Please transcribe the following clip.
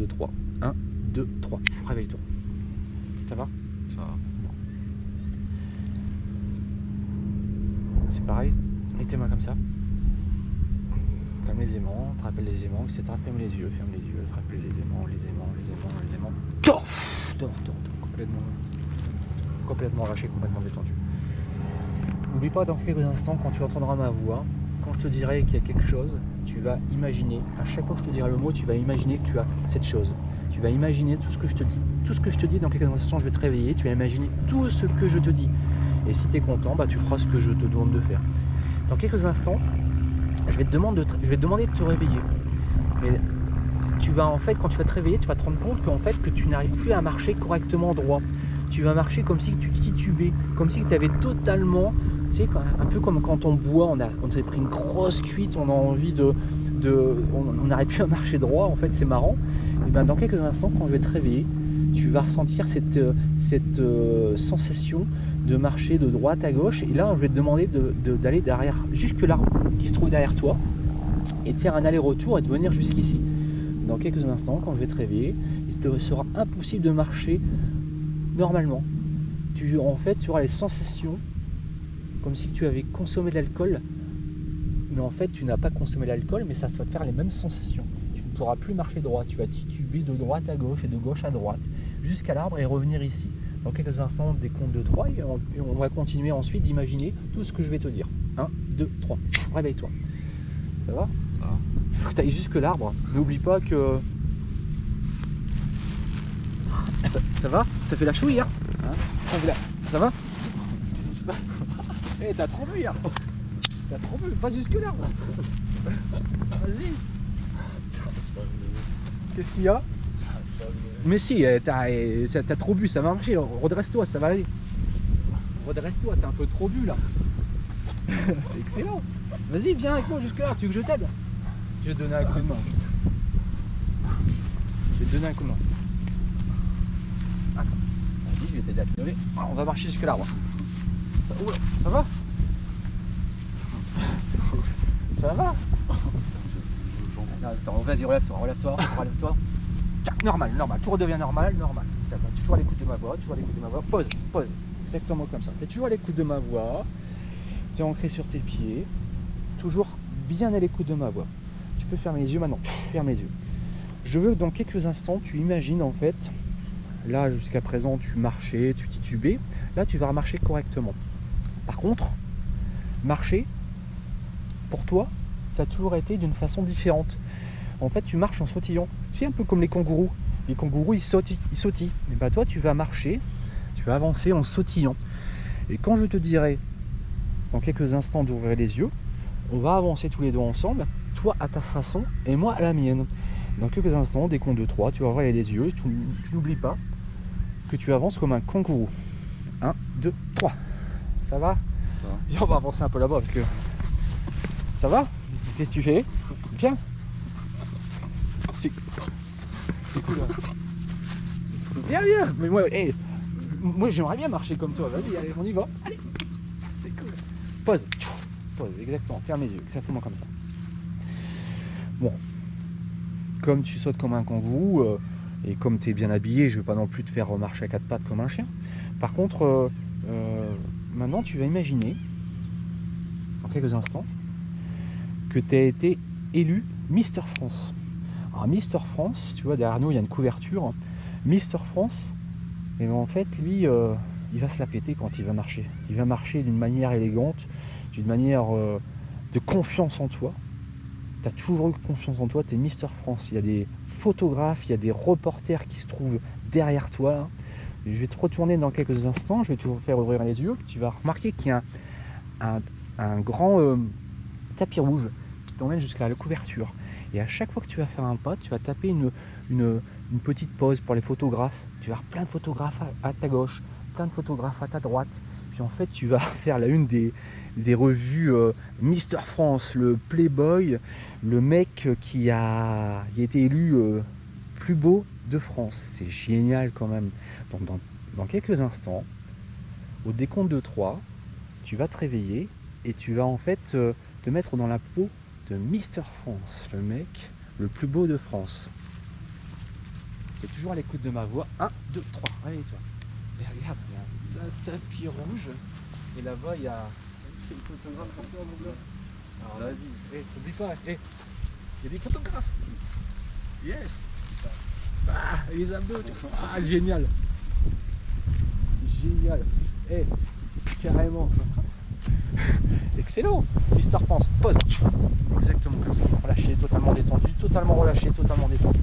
3. 1, 2, 3. Réveille-toi. Ça va? Ça va. C'est pareil. Mets tes mains comme ça. Ferme les aimants, te rappelle les aimants, etc. Ferme les yeux, te rappelle les aimants, les aimants, les aimants, les aimants. Dors, dors, dors, dors. Complètement lâché, complètement détendu. N'oublie pas, dans quelques instants, quand tu entendras ma voix, quand je te dirai qu'il y a quelque chose, tu vas imaginer, à chaque fois que je te dirai le mot, tu vas imaginer que tu as cette chose. Tu vas imaginer tout ce que je te dis. Tout ce que je te dis, dans quelques instants, je vais te réveiller, tu vas imaginer tout ce que je te dis. Et si tu es content, bah, tu feras ce que je te demande de faire. Dans quelques instants, je vais te demander de te réveiller. Mais tu vas, en fait, quand tu vas te réveiller, tu vas te rendre compte qu'en fait, que tu n'arrives plus à marcher correctement droit. Tu vas marcher comme si tu titubais, comme si tu avais totalement, tu sais, un peu comme quand on boit, on s'est pris une grosse cuite, on a envie on n'arrive plus à marcher droit, en fait c'est marrant. Et bien dans quelques instants, quand je vais te réveiller, tu vas ressentir cette sensation de marcher de droite à gauche. Et là, je vais te demander d'aller derrière, jusque l'arbre qui se trouve derrière toi, et de faire un aller-retour et de venir jusqu'ici. Dans quelques instants, quand je vais te réveiller, il te sera impossible de marcher normalement. En fait, tu auras les sensations comme si tu avais consommé de l'alcool, mais en fait, tu n'as pas consommé l'alcool, mais ça va te faire les mêmes sensations. Tu ne pourras plus marcher droit, tu vas tituber de droite à gauche et de gauche à droite, jusqu'à l'arbre et revenir ici. Dans quelques instants, des comptes de 3, et on va continuer ensuite d'imaginer tout ce que je vais te dire. 1, 2, 3. Réveille-toi. Ça va? Ça va. Il faut que tu ailles jusque l'arbre. N'oublie pas que... Ça va? T'as fait la chouille, hein? Ça va? Qu'est-ce qui se passe? Eh, t'as trop bu hier! T'as trop bu, pas jusque l'arbre! Vas-y! Qu'est-ce qu'il y a? Mais si, t'as trop bu, ça va marcher. Redresse-toi, ça va aller. Redresse-toi, t'as un peu trop bu là. C'est excellent. Vas-y, viens avec moi jusque là, tu veux que je t'aide? Je vais te donner un coup de main. Je vais te donner un coup de main. Attends, vas-y, je vais t'aider à te lever. On va marcher jusque l'arbre. Ça va? Ça va? Attends, vas-y, relève-toi, relève-toi, relève-toi. Normal, normal, tout redevient normal, normal. Tu es toujours à l'écoute de ma voix, toujours à l'écoute de ma voix. Pause, pause, exactement comme ça. Tu es toujours à l'écoute de ma voix, tu es ancré sur tes pieds, toujours bien à l'écoute de ma voix. Tu peux fermer les yeux maintenant, ferme les yeux. Je veux que dans quelques instants, tu imagines en fait, là jusqu'à présent tu marchais, tu titubais, là tu vas marcher correctement. Par contre, marcher, pour toi, ça a toujours été d'une façon différente. En fait, tu marches en sautillant. Tu sais, un peu comme les kangourous. Les kangourous, ils sautillent. Et bien toi, tu vas marcher, tu vas avancer en sautillant. Et quand je te dirai, dans quelques instants, d'ouvrir les yeux, on va avancer tous les deux ensemble, toi à ta façon et moi à la mienne. Dans quelques instants, des comptes de 3, tu vas ouvrir les yeux et tu n'oublies pas que tu avances comme un kangourou. 1, 2, 3. Ça va? Ça va. Et on va avancer un peu là-bas parce que... Ça va? Qu'est-ce que tu fais? Bien? C'est cool. Bien, bien. Mais moi j'aimerais bien marcher comme toi. Vas-y, allez, on y va. Allez. C'est cool. Pause. Pause, exactement. Ferme les yeux, exactement comme ça. Bon. Comme tu sautes comme un kangourou et comme tu es bien habillé, je ne vais pas non plus te faire marcher à quatre pattes comme un chien. Par contre, maintenant tu vas imaginer, dans quelques instants, que tu as été élu Mister France. Alors Mister France, tu vois, derrière nous il y a une couverture. Mister France, et ben, en fait lui, il va se la péter quand il va marcher. Il va marcher d'une manière élégante, d'une manière de confiance en toi. Tu as toujours eu confiance en toi, tu es Mister France. Il y a des photographes, il y a des reporters qui se trouvent derrière toi. Et je vais te retourner dans quelques instants, je vais te faire ouvrir les yeux. Tu vas remarquer qu'il y a un grand tapis rouge qui t'emmène jusqu'à la couverture. Et à chaque fois que tu vas faire un pas, tu vas taper une petite pause pour les photographes. Tu vas avoir plein de photographes à ta gauche, plein de photographes à ta droite. Puis en fait, tu vas faire la une des revues Mister France, le Playboy, le mec qui a été élu plus beau de France. C'est génial quand même. Donc dans quelques instants, au décompte de 3, tu vas te réveiller et tu vas en fait te mettre dans la peau de Mister France, le mec le plus beau de France. Tu es toujours à l'écoute de ma voix. 1, 2, 3. Allez, toi. Et regarde, il y a un tapis rouge. Et là-bas, il y a. C'est le photographe pour toi, mon gars. Alors vas-y, n'oublie pas, il y a des photographes. Yes. Ah, les abdos. Ah, génial. Génial. Carrément. Excellent. Mister Pense, pose. Exactement comme ça. Relâché, totalement détendu, totalement relâché, totalement détendu.